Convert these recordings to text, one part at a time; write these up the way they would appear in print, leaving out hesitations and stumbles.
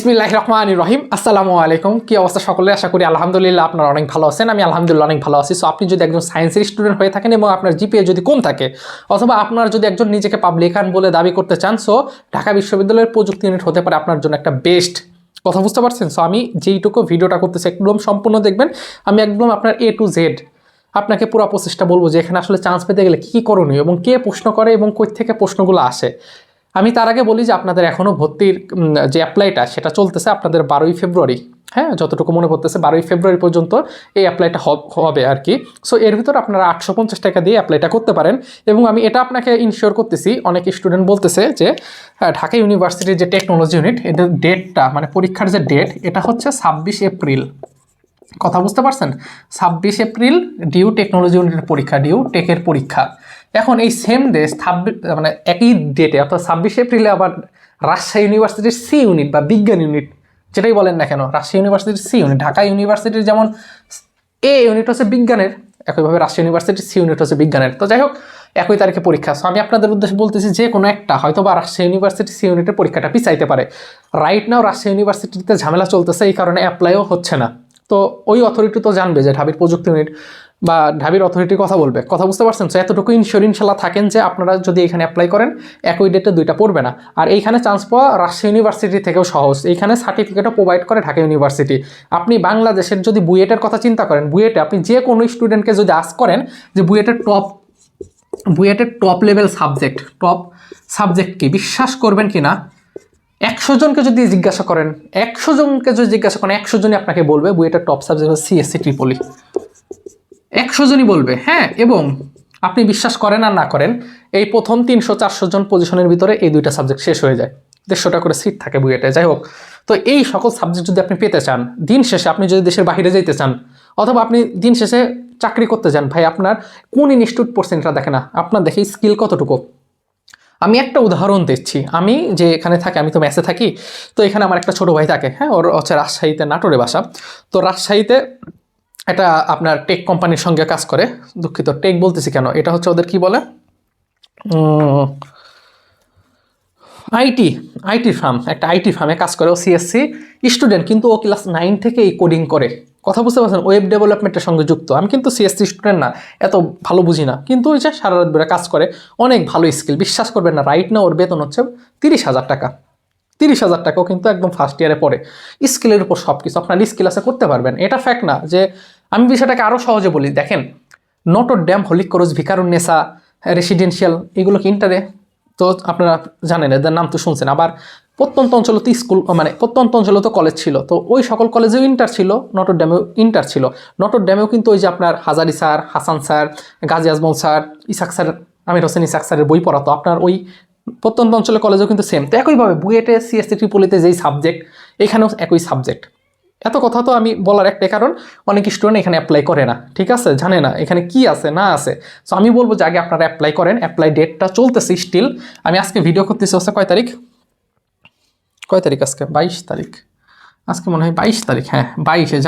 বিসমিল্লাহির রহমানির রহিম। আসসালামু আলাইকুম। কি অবস্থা সকলে? আশা করি আলহামদুলিল্লাহ আপনারা অনেক ভালো আছেন। আমি আলহামদুলিল্লাহ অনেক ভালো আছি। সো আপনি যদি একজন সায়েন্সের স্টুডেন্ট হয়ে থাকেন এবং আপনার জিপিএ যদি কম থাকে, অথবা আপনার যদি একজন নিজেকে পাবলিকান বলে দাবি করতে চান, সো ঢাকা বিশ্ববিদ্যালয়ের প্রযুক্তি ইউনিট হতে পারে আপনার জন্য একটা বেস্ট। কথা বুঝতে পারছেন? সো আমি যেইটুকু ভিডিওটা করতেছি একদম সম্পূর্ণ দেখবেন। আমি একদম আপনার A to Z আপনাকে পুরো প্রসেসটা বলবো যে এখানে আসলে চান্স পেতে গেলে কী করণীয় এবং কে প্রশ্ন করে এবং কই থেকে প্রশ্নগুলো আসে। আমি তার আগে বলি যে আপনাদের এখনও ভর্তির যে অ্যাপ্লাইটা সেটা চলতেছে আপনাদের 12ই ফেব্রুয়ারি, হ্যাঁ, যতটুকু মনে পড়তেছে 12ই ফেব্রুয়ারি পর্যন্ত এই অ্যাপ্লাইটা হবে আর কি। সো এর ভিতর আপনারা 850 টাকা দিয়ে অ্যাপ্লাইটা করতে পারেন। এবং আমি এটা আপনাকে ইনশিওর করতেছি, অনেক স্টুডেন্ট বলতেছে যে ঢাকা ইউনিভার্সিটির যে টেকনোলজি ইউনিট, এটার ডেটটা মানে পরীক্ষার যে ডেট এটা হচ্ছে 26 এপ্রিল। কথা বুঝতে পারছেন? 26 এপ্রিল ডিউ টেকনোলজি ইউনিটের পরীক্ষা, ডিউ টেকের পরীক্ষা। এখন এই সেম ডে মানে একই ডেটে অর্থাৎ 26 এপ্রিলে আবার রাজশাহী ইউনিভার্সিটির সি ইউনিট বা বিজ্ঞান ইউনিট, যেটাই বলেন না কেন, রাজশাহী ইউনিভার্সিটির সি ইউনিট, ঢাকা ইউনিভার্সিটির যেমন এ ইউনিট হচ্ছে বিজ্ঞানের, একইভাবে রাজশাহী ইউনিভার্সিটির সি ইউনিট হচ্ছে বিজ্ঞানের। তো যাই হোক, একই তারিখে পরীক্ষা। সো আমি আপনাদের উদ্দেশ্যে বলতেছি যে কোনো একটা হয়তো বা রাজশাহী ইউনিভার্সিটির সি ইউনিটের পরীক্ষাটা পিছাইতে পারে। রাইট নাও রাজশাহী ইউনিভার্সিটিতে ঝামেলা চলতেছে, এই কারণে অ্যাপ্লাইও হচ্ছে না। তো ওই অথরিটি তো জানবে যে ঢাবির প্রযুক্তি ইউনিট বা ঢাবির অথরিটির কথা বলবে। কথা বুঝতে পারছেন? তো এতটুকু ইনশাল্লাহ থাকেন যে আপনারা যদি এখানে অ্যাপ্লাই করেন একই ডেটে দুইটা পড়বে না। আর এইখানে চান্স পাওয়া রাজশাহী ইউনিভার্সিটি থেকেও সহজ। এইখানে সার্টিফিকেটও প্রোভাইড করে ঢাকা ইউনিভার্সিটি। আপনি বাংলাদেশের যদি বুয়েটের কথা চিন্তা করেন, বুয়েটে আপনি যে কোনো স্টুডেন্টকে যদি আস্ক করেন যে বুয়েটের টপ লেভেল সাবজেক্ট কি, বিশ্বাস করবেন কি না, 100 জনকে যদি জিজ্ঞাসা করেন 100 জনই আপনাকে বলবে বুয়েটের টপ সাবজেক্ট হচ্ছে সিএসসি ট্রিপলি। 100 জনই বলবে, হ্যাঁ। এবং আপনি বিশ্বাস করেন আর না করেন, এই প্রথম 300-400 জন পজিশনের ভিতরে এই দুইটা সাবজেক্ট শেষ হয়ে যায়। 150টা করে সিট থাকে বুয়েটে। যাই হোক, তো এই সকল সাবজেক্ট যদি আপনি পেতে চান, দিন শেষে আপনি যদি দেশের বাইরে যেতে চান, অথবা আপনি দিন শেষে চাকরি করতে চান, ভাই আপনার কোন ইনস্টিটিউট পড়ছেন এটা দেখে না, আপনার দেখে স্কিল কতটুকু। আমি একটা উদাহরণ দিচ্ছি, আমি যে এখানে থাকি, আমি তো মেসে থাকি, তো এখানে আমার একটা ছোটো ভাই থাকে, হ্যাঁ, ওর হচ্ছে রাজশাহীতে, নাটোরে বাসা। তো রাজশাহীতে এটা আপনার টেক কোম্পানির সঙ্গে কাজ করে। দুঃখিত, টেক বলতেছি কেন, এটা হচ্ছে ওদের কি বলে, আইটি ফার্ম, একটা আইটি ফার্মে কাজ করে। ও সিএসসি স্টুডেন্ট, কিন্তু ও ক্লাস 9 থেকে এই কোডিং করে। কথা বুঝতে পারছেন? ওয়েব ডেভেলপমেন্টের সঙ্গে যুক্ত। আমি কিন্তু সিএসসি স্টুডেন্ট না, এত ভালো বুঝি না, কিন্তু ওই যে সারা রাত ধরে কাজ করে, অনেক ভালো স্কিল। বিশ্বাস করবেন না, রাইট না ওর বেতন হচ্ছে 30,000 টাকা। 30,000 টাকাও কিন্তু একদম ফার্স্ট ইয়ারে পড়ে। স্কিলের উপর সব কিছু, আপনার স্কিল আছে, করতে পারবেন, এটা ফ্যাক্ট না। যে আমি বিষয়টাকে আরও সহজে বলি, দেখেন, Notre dam, Holy Cross, Viqarunnisa residential, এগুলো কি ইন্টারে? তো আপনারা জানেন, এদের নাম তো শুনছেন। আবার প্রত্যন্ত অঞ্চলে তো স্কুল, মানে প্রত্যন্ত অঞ্চলে তো কলেজ ছিল, তো ওই সকল কলেজেও ইন্টার ছিল, নটর ড্যামেও ইন্টার ছিল। নটর ড্যামেও কিন্তু ওই যে আপনার Hazari sir, Hasan sir, Gazi Azmal sir, Isaq sir, Amir Hossain Isaq স্যারের বই পড়াতো। আপনার ওই প্রত্যন্ত অঞ্চলের কলেজেও কিন্তু সেম। তো একইভাবে বুয়েটে সিএসসি ট্রিপলিতে যেই সাবজেক্ট, এখানেও একই সাবজেক্ট। এত কথা তো আমি বলার একটাই কারণ, অনেক স্টুডেন্ট এখানে অ্যাপ্লাই করে না, ঠিক আছে, জানে না এখানে কি আছে না আছে। সো আমি বলবো যে আগে আপনারা অ্যাপ্লাই করেন। অ্যাপ্লাই ডেটটা চলতেছে স্টিল। আমি আজকে ভিডিও করতেছি হচ্ছে কয় তারিখ আজকে 22 তারিখ, আজকে মনে হয় 22 তারিখ, হ্যাঁ 22শে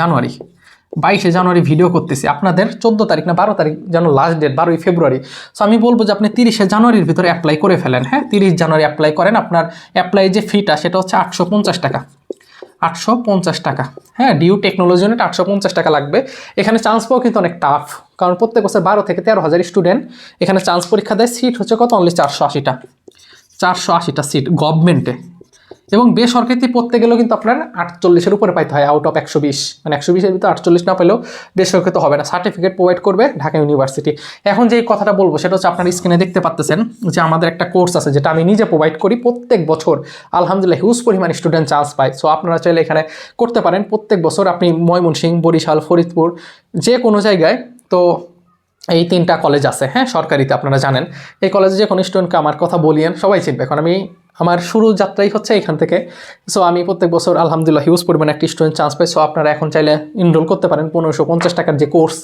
জানুয়ারি ভিডিও করতেছি। আপনাদের 14 তারিখ না 12 তারিখ যেন লাস্ট ডেট, 12ই ফেব্রুয়ারি। সো আমি বলবো যে আপনি 30শে জানুয়ারির ভিতরে অ্যাপ্লাই করে ফেলেন, হ্যাঁ, 30 জানুয়ারি অ্যাপ্লাই করেন। আপনার অ্যাপ্লাই যে ফিটা সেটা হচ্ছে 850 টাকা, 850 টাকা, হ্যাঁ, ডিউ টেকনোলজি ইউনিট 850 টাকা লাগবে। এখানে চান্স পাওয়া কিন্তু অনেক টাফ, কারণ প্রত্যেক বছর 12 থেকে 13,000 স্টুডেন্ট এখানে চান্স পরীক্ষা দেয়। সিট হচ্ছে কত, অনলি 480টা সিট গভর্নমেন্টে। এবং বেসরকারিতে পড়তে গেলেও কিন্তু আপনার 48-এর উপরে পাইতে হয়, আউট অফ 120, মানে 120-এর ভিতরে 48 না পেলেও বেসরকারিতে হবে না। সার্টিফিকেট প্রোভাইড করবে ঢাকা ইউনিভার্সিটি। এখন যে কথাটা বলবো সেটা হচ্ছে, আপনার স্ক্রিনে দেখতে পাচ্ছেন যে আমাদের একটা কোর্স আছে যেটা আমি নিজে প্রোভাইড করি। প্রত্যেক বছর আলহামদুলিল্লাহ হিউজ পরিমাণ স্টুডেন্ট চান্স পায়। সো আপনারা চাইলে এখানে করতে পারেন। প্রত্যেক বছর আপনি ময়মনসিংহ, বরিশাল, ফরিদপুর, যে কোনো জায়গায়, তো এই 3টা কলেজ আছে, হ্যাঁ, সরকারিতে, আপনারা জানেন। এই কলেজে যে কোনো স্টুডেন্টকে আমার কথা বলিয়েন, সবাই চিনবে। এখন আমার শুরু যাত্রাই হচ্ছে এখান থেকে। সো আমি প্রত্যেক বছর আলহামদুলিল্লাহ হিউজ পরিমাণে একটি স্টুডেন্ট চান্স পাই। সো আপনারা এখন চাইলে এনরোল করতে পারেন। 1550 টাকার যে কোর্স,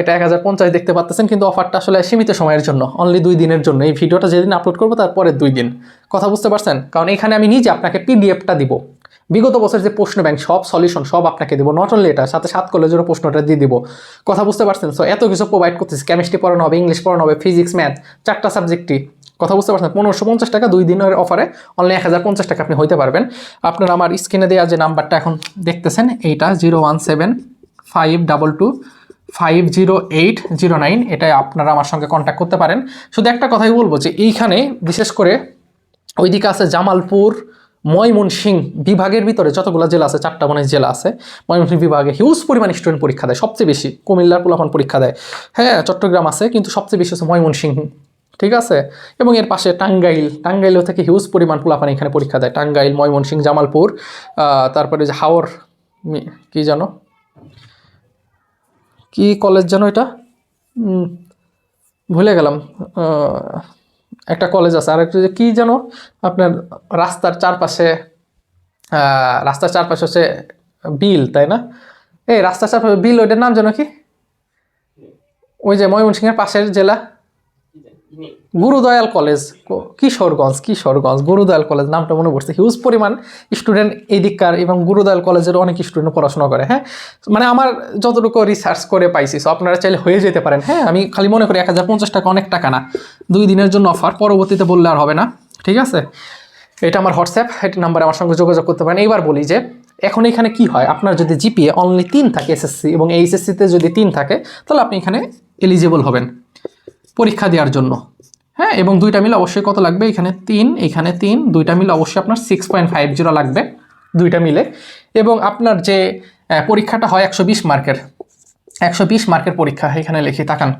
এটা 1050 দেখতে পাচ্ছেন, কিন্তু অফারটা আসলে সীমিত সময়ের জন্য, অনলি 2 দিনের জন্য। এই ভিডিওটা যেদিন আপলোড করবো তারপরে 2 দিন। কথা বুঝতে পারছেন? কারণ এখানে আমি নিজে আপনাকে পিডিএফটা দিব, বিগত বছর যে প্রশ্ন ব্যাংক সব সলিউশন সব আপনাকে দেবো, নট অনলি এটা, সাথে 7 কলেজেরও প্রশ্নটা দিয়ে দিব। কথা বুঝতে পারছেন? সো এত কিছু প্রোভাইড করতেছি, কেমিস্ট্রি পড়ানো হবে, ইংলিশ পড়ানো হবে, ফিজিক্স ম্যাথ 4টা সাবজেক্টই। কথা বুঝতে পারছেন? 1550 টাকা 2 দিনের অফারে অনলি 1050 টাকা আপনি হইতে পারবেন। আপনারা আমার স্ক্রিনে দেওয়া যে নাম্বারটা এখন দেখতেছেন এইটা 01752250809, এটাই আপনারা আমার সঙ্গে কন্ট্যাক্ট করতে পারেন। শুধু একটা কথাই বলবো যে এইখানে বিশেষ করে ওইদিকে আছে জামালপুর, ময়মনসিংহ বিভাগের ভিতরে যতগুলো জেলা আছে, 4টা মনে জেলা আছে, ময়মনসিংহ বিভাগে হিউজ পরিমাণ স্টুডেন্ট পরীক্ষা দেয়, সবচেয়ে বেশি কুমিল্লার পোলাপান পরীক্ষা দেয়। হ্যাঁ, চট্টগ্রাম আছে, কিন্তু সবচেয়ে বেশি হচ্ছে ময়মনসিংহ, ঠিক আছে। এবং এর পাশে টাঙ্গাইলও থেকে হিউজ পরিমাণ পোলাপান এখানে পরীক্ষা দেয়। টাঙ্গাইল, ময়মনসিংহ, জামালপুর, তারপরে যে হাওর কি জানো, কি কলেজ জানো এটা, ভুলে গেলাম, একটা কলেজ আছে। আর একটা যে কী যেন আপনার রাস্তার চারপাশে হচ্ছে বিল, তাই না? এই রাস্তার চারপাশে বিল, ওইটার নাম যেন কি, ওই যে ময়মনসিংহের পাশের জেলা, গুরুদয়াল কলেজ, কিশোরগঞ্জ গুরুদয়াল কলেজ, নামটা মনে পড়ছে। হিউজ পরিমাণ স্টুডেন্ট এই দিককার, এবং গুরুদয়াল কলেজের অনেক স্টুডেন্ট পড়াশোনা করে। হ্যাঁ, মানে আমার যতটুকু রিসার্চ করে পাইছি, সো আপনারা চাইলে হয়ে যেতে পারেন। হ্যাঁ, আমি খালি মনে করি 1050 টাকা অনেক টাকা না, 2 দিনের জন্য অফার, পরবর্তীতে বললে আর হবে না, ঠিক আছে। এটা আমার হোয়াটসঅ্যাপ, এটা নাম্বারে আমার সঙ্গে যোগাযোগ করতে পারেন। এইবার বলি যে এখন এখানে কি হয়, আপনার যদি জিপিএ অনলি 3 থাকে এসএসসি এবং এইচএসসিতে যদি 3 থাকে, তাহলে আপনি এখানে এলিজিবল হবেন পরীক্ষা দেওয়ার জন্য। হ্যাঁ, এবং 2টা মিলে অবশ্যই কত লাগবে, এখানে 3, 2টা মিলে অবশ্যই আপনার 6.50 লাগবে 2টা মিলে। এবং আপনার যে পরীক্ষাটা হয় 120 মার্কের, 120 মার্কের পরীক্ষা, এখানে লিখে তাকান,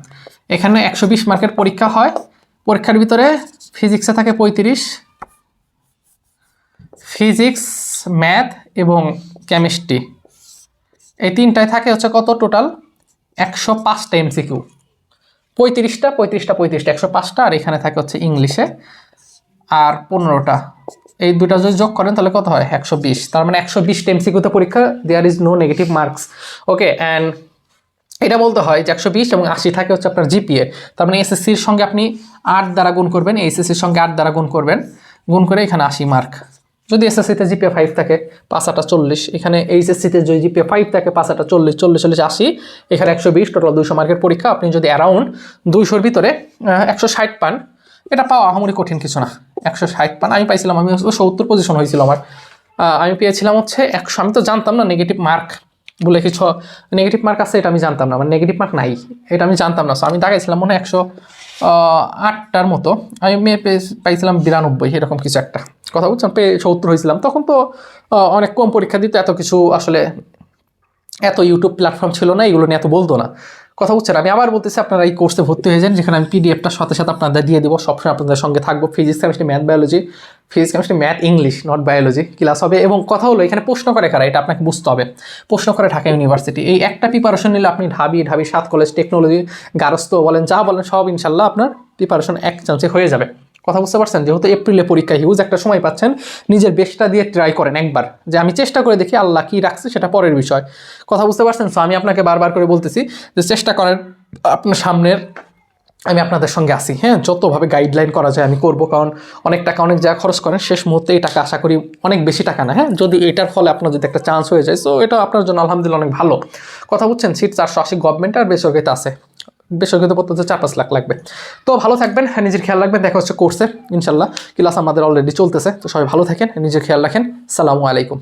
এখানে 120 মার্কের পরীক্ষা হয়। পরীক্ষার ভিতরে ফিজিক্সে থাকে 35, ফিজিক্স, ম্যাথ এবং কেমিস্ট্রি, এই 3টায় থাকে হচ্ছে কত টোটাল 105টা এমসিকিউ, 35টা 105টা, আর এখানে থাকে হচ্ছে ইংলিশে আর 15টা। এই দুটা যদি যোগ করেন তাহলে কত হয় 120, তার মানে 120টা এমসিকিউতে পরীক্ষা, there is no negative marks. Okay, and এটা বলতে হয় যে 120 এবং 80 থাকে হচ্ছে আপনার জিপিএ, তার মানে এসএসসির সঙ্গে আপনি 8 দ্বারা গুণ করবেন, এইচএসসির সঙ্গে 8 দ্বারা গুণ করবেন, গুণ করে এখানে 80 মার্ক। যদি এসএসসিতে জিপিএ 5 থাকে 5 × 40, এখানে এইচএসসিতে যদি জিপিএ 5 থাকে 5 × 40, 40 40 80, এখানে 120, টোটাল 200 মার্কের পরীক্ষা। আপনি যদি অ্যারাউন্ড 200-র ভিতরে 160 পান, এটা পাওয়া আহামরি কঠিন কিছু না, 160 পান। আমি পাইছিলাম, আমি 70 পজিশন হয়েছিল আমার, আমি পেয়েছিলাম হচ্ছে 100। আমি তো জানতাম না নেগেটিভ মার্ক বলে কিছু নেগেটিভ মার্ক আছে, এটা আমি জানতাম না, মানে নেগেটিভ মার্ক নাই এটা আমি জানতাম না। সো আমি দাগাইছিলাম মনে হয় 108টার মতো, আমি পাইছিলাম 92 এরকম কিছু একটা, কথা বুঝছেন, পেয়ে 70 হয়েছিলাম। তখন তো অনেক কম পরীক্ষা দিত, এত কিছু আসলে এত ইউটিউব প্ল্যাটফর্ম ছিল না, এগুলো নিয়ে এত বলতো না, কথা বুঝছেন। আমি আবার বলতেছি, আপনারা এই কোর্সে ভর্তি হয়ে যান, যেখানে আমি পিডিএফটা সাথে সাথে আপনাদের দিয়ে দেবো, সবসময় আপনাদের সঙ্গে থাকবো। Physics, chemistry, math, biology, physics, chemistry, math, English, not biology class হবে। এবং কথা হলো এখানে প্রশ্ন করে কারা, এটা আপনাকে বুঝতে হবে। প্রশ্ন করে ঢাকা ইউনিভার্সিটি। এই একটা প্রিপারেশন নিলে আপনি ঢাবি 7 কলেজ, টেকনোলজি, গারস্থ বলেন, যা বলেন সব ইনশাল্লাহ আপনার প্রিপারেশন এক চান্সে হয়ে যাবে। কথা বুঝতে পারছেন? যেহেতু এপ্রিলে পরীক্ষা, হিউজ একটা সময় পাচ্ছেন, নিজের বেস্টটা দিয়ে ট্রাই করেন একবার, যে আমি চেষ্টা করে দেখি, আল্লাহ কি রাখছে সেটা পরের বিষয়। কথা বুঝতে পারছেন? সো আমি আপনাকে বারবার করে বলতেছি যে চেষ্টা করেন, আপনার সামনের আমি আপনাদের সঙ্গে আসি। হ্যাঁ, যতভাবে গাইডলাইন করা যায় আমি করব, কারণ অনেক টাকা অনেক জায়গায় খরচ করেন, শেষ মুহূর্তে এই টাকা আশা করি অনেক বেশি টাকা না। হ্যাঁ, যদি এটার ফলে আপনার যদি একটা চান্স হয়ে যায়, সো এটা আপনার জন্য আলহামদুলিল্লাহ অনেক ভালো। কথা বুঝছেন? সিট 480 গভর্নমেন্ট, আর বেসরকারিতে আছে, বেসরকারিতে পড়তে 4-5 লাখ লাগবে। তো ভালো থাকবেন, হ্যাঁ নিজের খেয়াল রাখবেন। দেখা হচ্ছে কোর্সে ইনশাল্লাহ, ক্লাস আমাদের অলরেডি চলতেছে। তো সবাই ভালো থাকেন, নিজের খেয়াল রাখেন। আসসালামু আলাইকুম।